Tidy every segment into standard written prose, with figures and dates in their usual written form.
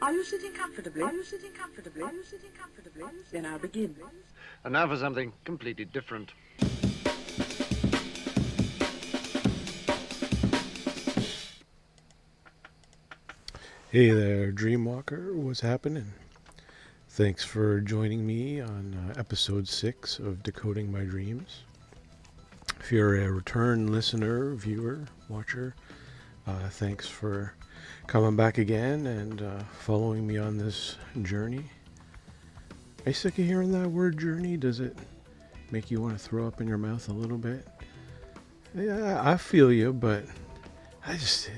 Are you sitting comfortably? Are you sitting comfortably? Are you sitting comfortably? Then I'll begin. And now for something completely different. Hey there, Dreamwalker. What's happening? Thanks for joining me on episode 6 of Decoding My Dreams. If you're a return listener, viewer, watcher, thanks for coming back again and following me on this journey. Are you sick of hearing that word journey? Does it make you want to throw up in your mouth a little bit? Yeah, I feel you, but it's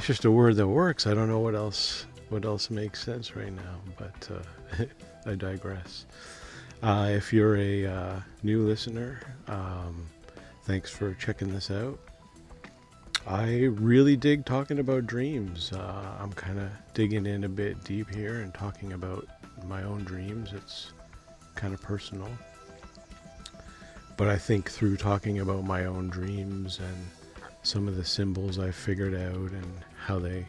just a word that works. I don't know what else makes sense right now, but I digress. If you're a new listener, thanks for checking this out. I really dig talking about dreams. I'm kind of digging in a bit deep here and talking about my own dreams. It's kind of personal. But I think through talking about my own dreams and some of the symbols I figured out and how they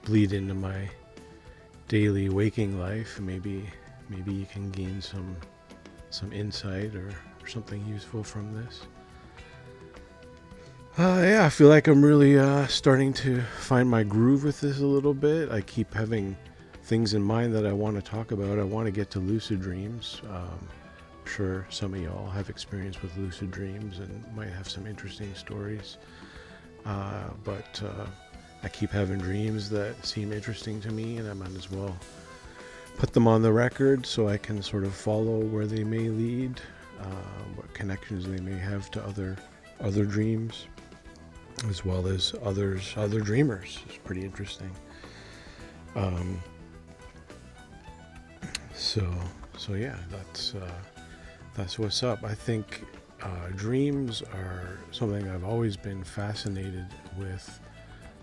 bleed into my daily waking life, maybe you can gain some insight or something useful from this. I feel like I'm really starting to find my groove with this a little bit. I keep having things in mind that I want to talk about. I want to get to lucid dreams. I'm sure some of y'all have experience with lucid dreams and might have some interesting stories. But I keep having dreams that seem interesting to me, and I might as well put them on the record so I can sort of follow where they may lead, what connections they may have to other dreams, as well as other dreamers. It's pretty interesting. So yeah, that's what's up. I think dreams are something I've always been fascinated with.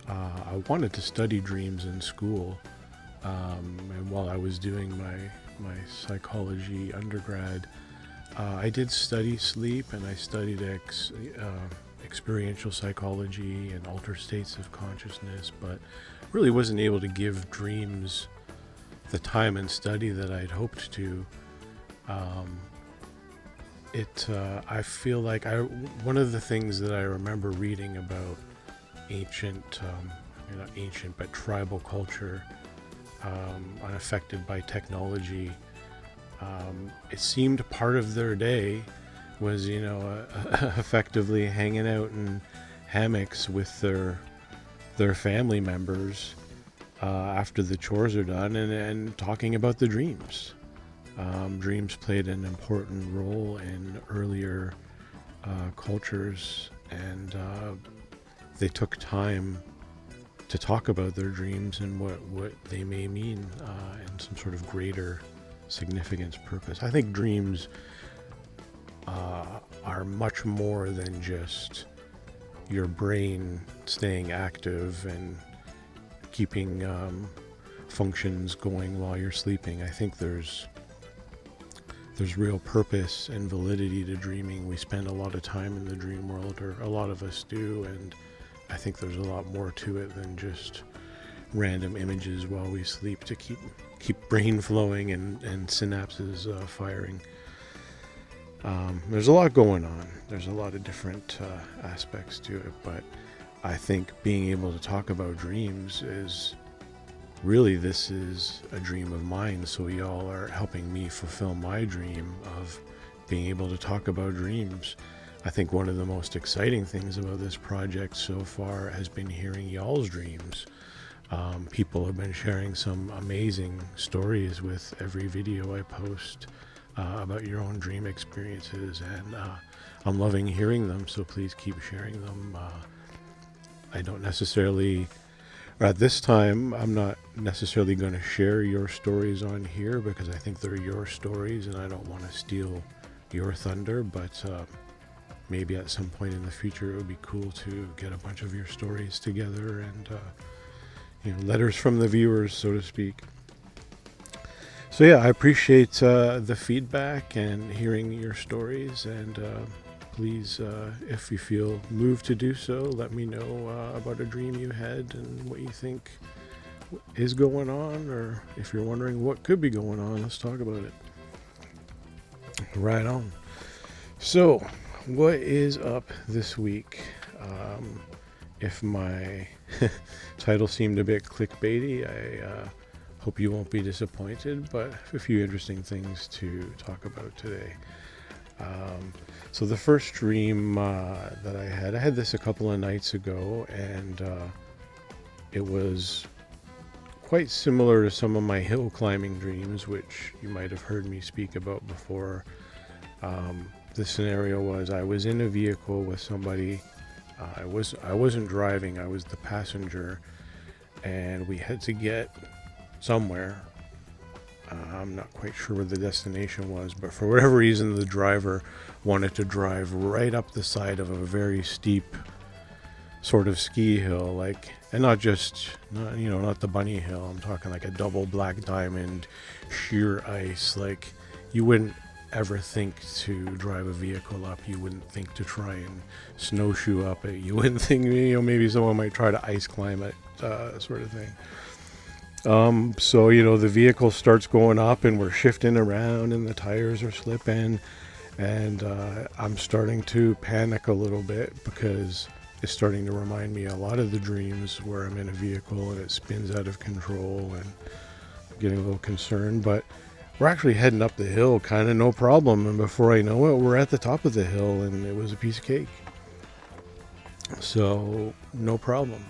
I wanted to study dreams in school, and while I was doing my psychology undergrad, I did study sleep, and I studied experiential psychology and altered states of consciousness, but really wasn't able to give dreams the time and study that I'd hoped to. I feel like one of the things that I remember reading about ancient but tribal culture, unaffected by technology, it seemed part of their day was, effectively hanging out in hammocks with their family members after the chores are done and talking about the dreams. Dreams played an important role in earlier cultures, and they took time to talk about their dreams and what they may mean and some sort of greater significance, purpose. I think dreams are much more than just your brain staying active and keeping functions going while you're sleeping. I think there's real purpose and validity to dreaming. We spend a lot of time in the dream world, or a lot of us do, and I think there's a lot more to it than just random images while we sleep to keep brain flowing and synapses firing. There's a lot going on. There's a lot of different aspects to it, but I think being able to talk about dreams is really, this is a dream of mine, so y'all are helping me fulfill my dream of being able to talk about dreams. I think one of the most exciting things about this project so far has been hearing y'all's dreams. People have been sharing some amazing stories with every video I post about your own dream experiences, and I'm loving hearing them, so please keep sharing them. I don't necessarily... At this time, I'm not necessarily going to share your stories on here because I think they're your stories and I don't want to steal your thunder, but maybe at some point in the future it would be cool to get a bunch of your stories together and letters from the viewers, so to speak. So yeah, I appreciate the feedback and hearing your stories, and please, if you feel moved to do so, let me know about a dream you had and what you think is going on, or if you're wondering what could be going on, let's talk about it. Right on. So, what is up this week? If my title seemed a bit clickbaity, I hope you won't be disappointed, but I have a few interesting things to talk about today. So the first dream that I had this a couple of nights ago, and it was quite similar to some of my hill climbing dreams, which you might have heard me speak about before. The scenario was I was in a vehicle with somebody. I wasn't driving, I was the passenger, and we had to get somewhere. I'm not quite sure where the destination was, but for whatever reason the driver wanted to drive right up the side of a very steep sort of ski hill, and not the bunny hill. I'm talking like a double black diamond, sheer ice. Like, you wouldn't ever think to drive a vehicle up. You wouldn't think to try and snowshoe up it. You wouldn't think, maybe someone might try to ice climb it, sort of thing. So, the vehicle starts going up and we're shifting around and the tires are slipping, and I'm starting to panic a little bit because it's starting to remind me a lot of the dreams where I'm in a vehicle and it spins out of control, and I'm getting a little concerned. But we're actually heading up the hill kind of no problem, and before I know it, we're at the top of the hill and it was a piece of cake. So no problem.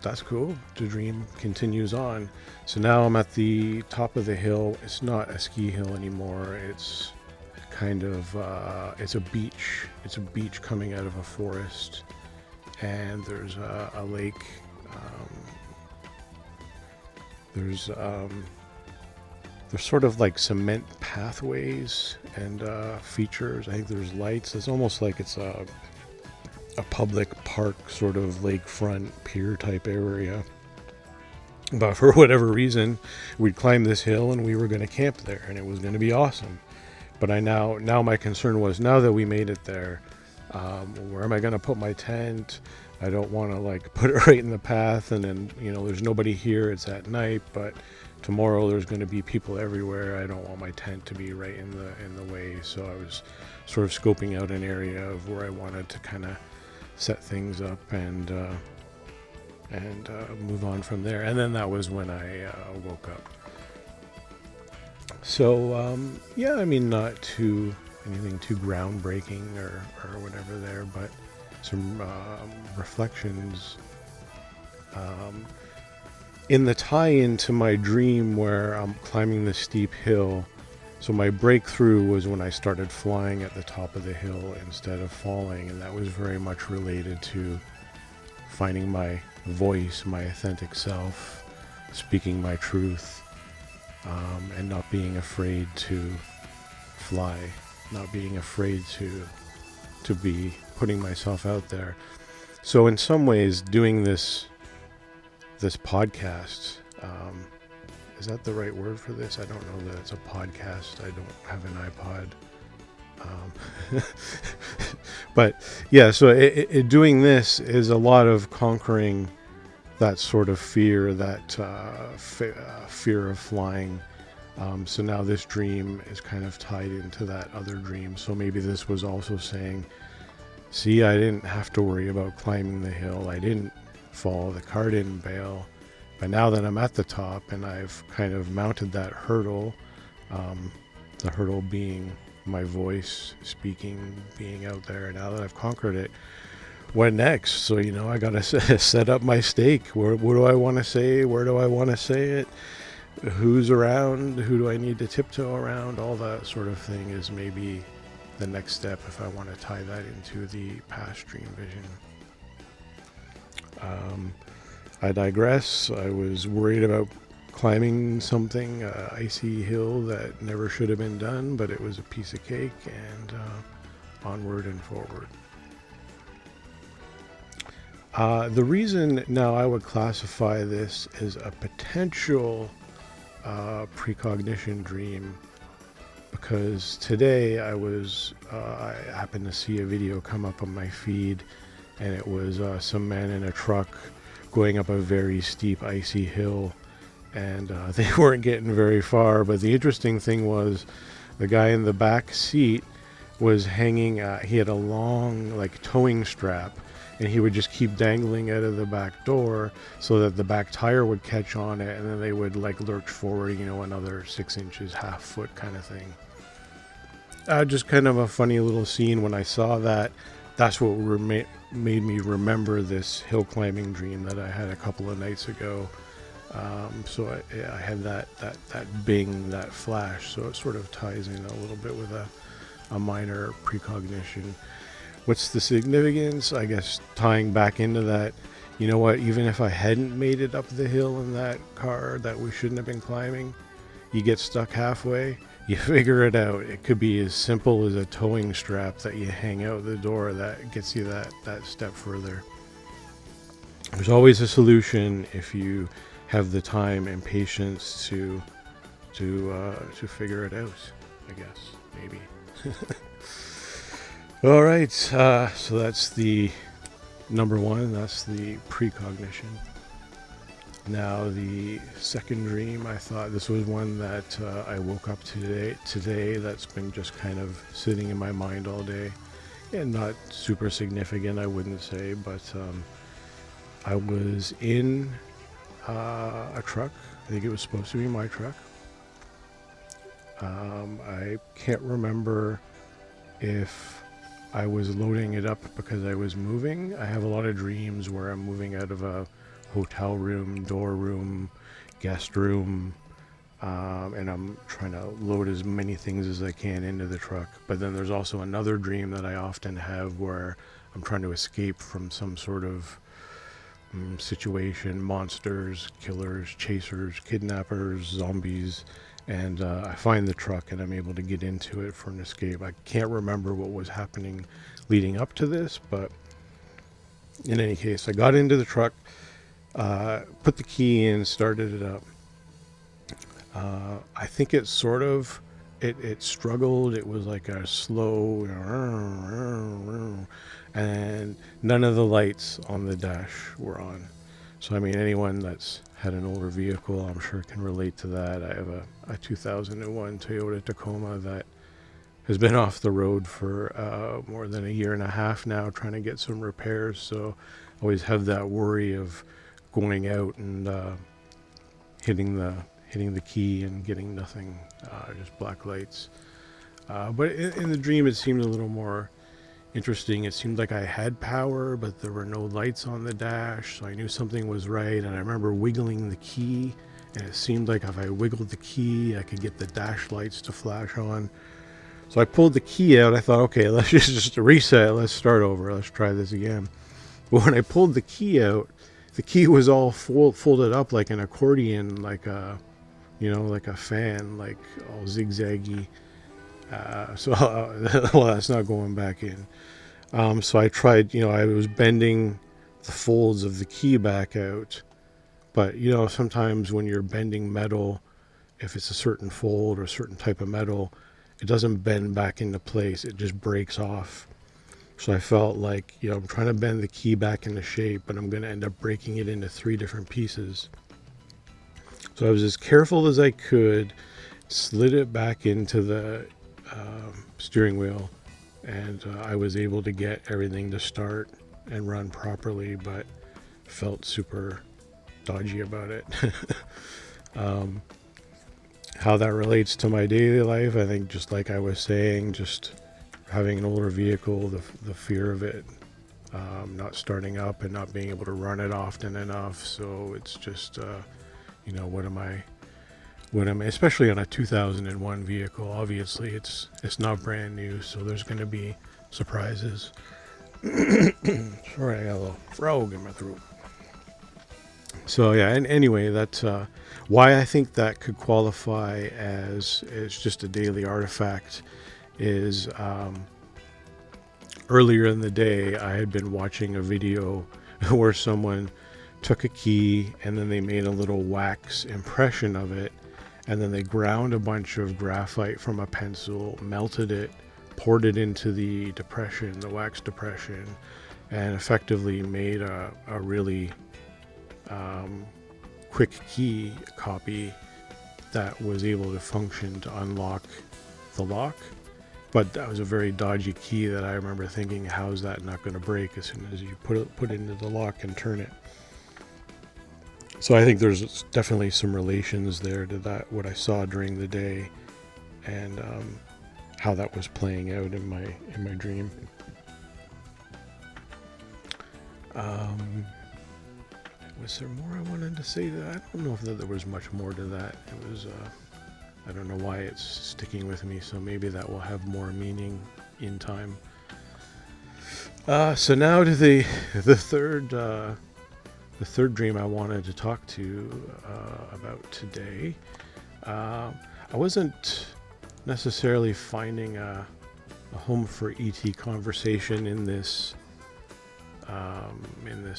That's cool. The dream continues on. So now I'm at the top of the hill. It's not a ski hill anymore. It's kind of it's a beach. It's a beach coming out of a forest, and there's a lake. There's sort of like cement pathways and features. I think there's lights. It's almost like it's a public park, sort of lakefront pier type area. But for whatever reason, we'd climb this hill and we were going to camp there, and it was going to be awesome. But now my concern was, now that we made it there, where am I going to put my tent? I don't want to put it right in the path, and then there's nobody here. It's at night, but tomorrow there's going to be people everywhere. I don't want my tent to be right in the way. So I was sort of scoping out an area of where I wanted to kind of set things up and move on from there. And then that was when I woke up. So not anything too groundbreaking or whatever there, but some reflections in the tie-in to my dream where I'm climbing the steep hill. So my breakthrough was when I started flying at the top of the hill instead of falling, and that was very much related to finding my voice, my authentic self, speaking my truth, and not being afraid to fly, not being afraid to be putting myself out there. So in some ways, doing this podcast, is that the right word for this? I don't know that it's a podcast. I don't have an iPod. But yeah, so doing this is a lot of conquering that sort of fear, that fear of flying. So now this dream is kind of tied into that other dream. So maybe this was also saying, see, I didn't have to worry about climbing the hill. I didn't fall. The car didn't bail. But now that I'm at the top and I've kind of mounted that hurdle, the hurdle being my voice speaking, being out there, now that I've conquered it, what next? So, I got to set up my stake. What do I want to say? Where do I want to say it? Who's around? Who do I need to tiptoe around? All that sort of thing is maybe the next step if I want to tie that into the past dream vision. I digress. I was worried about climbing something, icy hill that never should have been done, but it was a piece of cake, and onward and forward. The reason now I would classify this as a potential precognition dream, because today I happened to see a video come up on my feed, and it was some man in a truck going up a very steep icy hill, and they weren't getting very far. But the interesting thing was the guy in the back seat was hanging, he had a long like towing strap, and he would just keep dangling out of the back door so that the back tire would catch on it, and then they would like lurch forward, another 6 inches, half foot kind of thing. Just kind of a funny little scene when I saw that. That's what made me remember this hill climbing dream that I had a couple of nights ago. So I had that bing, that flash, so it sort of ties in a little bit with a minor precognition. What's the significance? I guess tying back into that, you know what, even if I hadn't made it up the hill in that car that we shouldn't have been climbing, you get stuck halfway, you figure it out. It could be as simple as a towing strap that you hang out the door that gets you that step further. There's always a solution if you have the time and patience to figure it out, I guess, maybe. All right, so that's the number one. That's the precognition. Now the second dream, I thought this was one that I woke up today that's been just kind of sitting in my mind all day, and not super significant, I wouldn't say, but I was in a truck. I think it was supposed to be my truck. I can't remember if I was loading it up because I was moving. I have a lot of dreams where I'm moving out of a hotel room, door room, guest room, and I'm trying to load as many things as I can into the truck. But then there's also another dream that I often have where I'm trying to escape from some sort of situation, monsters, killers, chasers, kidnappers, zombies, and I find the truck and I'm able to get into it for an escape. I can't remember what was happening leading up to this, but in any case, I got into the truck, put the key in, started it up. I think it sort of, it struggled. It was like a slow, and none of the lights on the dash were on. So, I mean, anyone that's had an older vehicle, I'm sure can relate to that. I have a 2001 Toyota Tacoma that has been off the road for more than a year and a half now, trying to get some repairs. So I always have that worry of going out and hitting the key and getting nothing, just black lights. But in the dream, it seemed a little more interesting. It seemed like I had power, but there were no lights on the dash, so I knew something was right. And I remember wiggling the key, and it seemed like if I wiggled the key, I could get the dash lights to flash on. So I pulled the key out. I thought, okay, let's just reset. Let's start over. Let's try this again. But when I pulled the key out, the key was all folded up like an accordion, like a fan, like all zigzaggy. Well, that's not going back in. So I tried, I was bending the folds of the key back out. But, sometimes when you're bending metal, if it's a certain fold or a certain type of metal, it doesn't bend back into place. It just breaks off. So I felt like, I'm trying to bend the key back into shape, but I'm going to end up breaking it into 3 different pieces. So I was as careful as I could, slid it back into the steering wheel, and I was able to get everything to start and run properly, but felt super dodgy about it. How that relates to my daily life, I think, just like I was saying, just having an older vehicle, the fear of it not starting up and not being able to run it often enough. So it's just what am I, especially on a 2001 vehicle. Obviously it's not brand new, so there's going to be surprises. Sorry, I got a little frog in my throat. So yeah, and anyway, that's why I think that could qualify as just a daily artifact is earlier in the day I had been watching a video where someone took a key and then they made a little wax impression of it, and then they ground a bunch of graphite from a pencil, melted it, poured it into the depression, the wax depression, and effectively made a really quick key copy that was able to function to unlock the lock. But that was a very dodgy key that I remember thinking, how's that not going to break as soon as you put it into the lock and turn it? So I think there's definitely some relations there to that, what I saw during the day, and how that was playing out in my dream. Was there more I wanted to say to that? I don't know if there was much more to that. It was, I don't know why it's sticking with me, so maybe that will have more meaning in time. So now to the third dream I wanted to talk to about today. I wasn't necessarily finding a home for ET conversation in this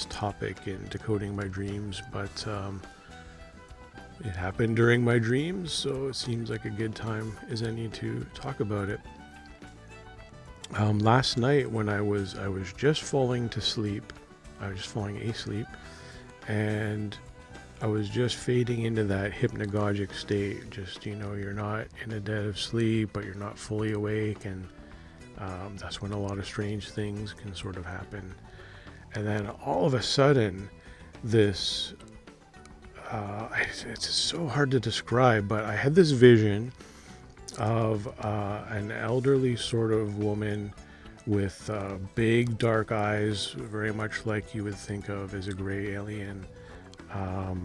topic in decoding my dreams, but it happened during my dreams, so it seems like a good time as any to talk about it. Last night when I was just falling asleep, and I was just fading into that hypnagogic state. Just, you're not in a dead of sleep, but you're not fully awake, and that's when a lot of strange things can sort of happen. And then all of a sudden, this, it's so hard to describe, but I had this vision of an elderly sort of woman with big dark eyes, very much like you would think of as a gray alien. I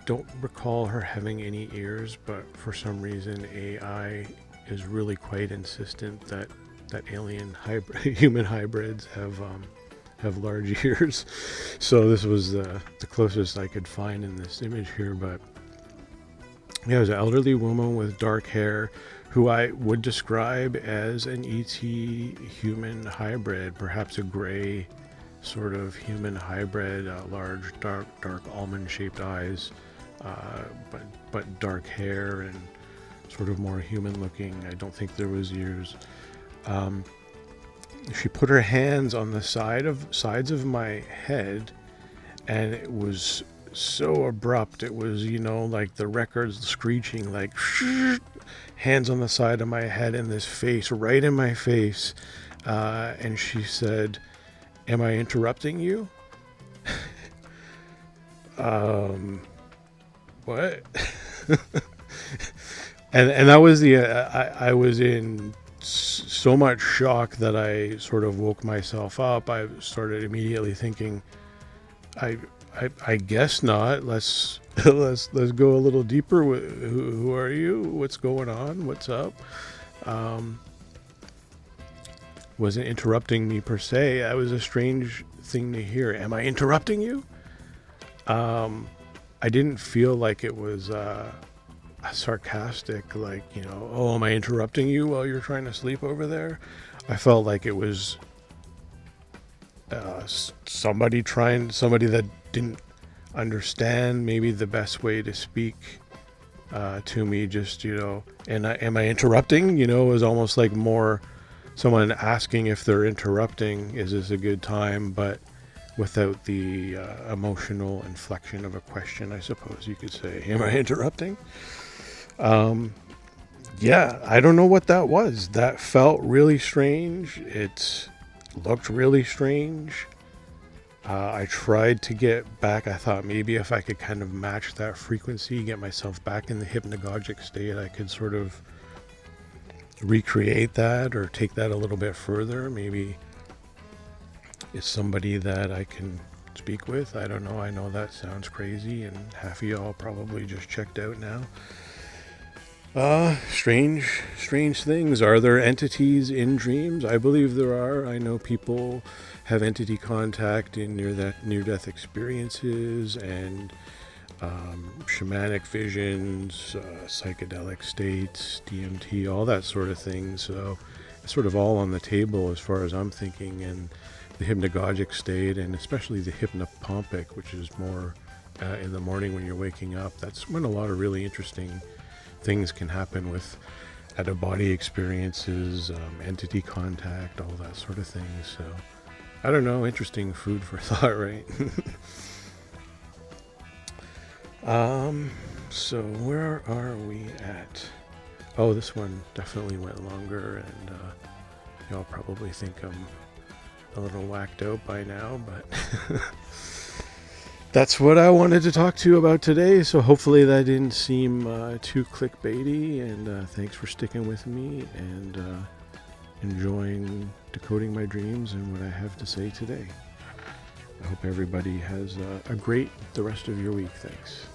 don't recall her having any ears, but for some reason AI is really quite insistent that alien human hybrids have large ears. So this was the closest I could find in this image here. But yeah, it was an elderly woman with dark hair who I would describe as an ET human hybrid, perhaps a gray sort of human hybrid, large dark almond shaped eyes, but dark hair and sort of more human looking. I don't think there was ears. She put her hands on the sides of my head, and it was so abrupt. It was, like the records screeching, like hands on the side of my head and this face right in my face. And she said, "Am I interrupting you?" What? and that was I was in so much shock that I sort of woke myself up. I started immediately thinking, I guess not. Let's go a little deeper. Who are you? What's going on? What's up? Wasn't interrupting me per se. That was a strange thing to hear. Am I interrupting you? I didn't feel like it was sarcastic, like, oh, am I interrupting you while you're trying to sleep over there? I felt like it was somebody that didn't understand maybe the best way to speak to me. Just, and am I interrupting? It was almost like more someone asking if they're interrupting, is this a good time, but without the emotional inflection of a question, I suppose you could say. Am I interrupting? Yeah, I don't know what that was. That felt really strange. It looked really strange. I tried to get back. I thought maybe if I could kind of match that frequency, get myself back in the hypnagogic state, I could sort of recreate that or take that a little bit further. Maybe it's somebody that I can speak with. I don't know. I know that sounds crazy, and half of y'all probably just checked out now. Strange things. Are there entities in dreams? I believe there are. I know people have entity contact in near-death experiences and shamanic visions, psychedelic states, DMT, all that sort of thing. So it's sort of all on the table as far as I'm thinking. And the hypnagogic state, and especially the hypnopompic, which is more in the morning when you're waking up, that's when a lot of really interesting things can happen with out-of-body experiences, entity contact, all that sort of thing. So I don't know, interesting food for thought, right? So where are we at? Oh, this one definitely went longer, and y'all probably think I'm a little whacked out by now, but that's what I wanted to talk to you about today. So hopefully that didn't seem too clickbaity, and thanks for sticking with me and enjoying decoding my dreams and what I have to say today. I hope everybody has a great the rest of your week. Thanks.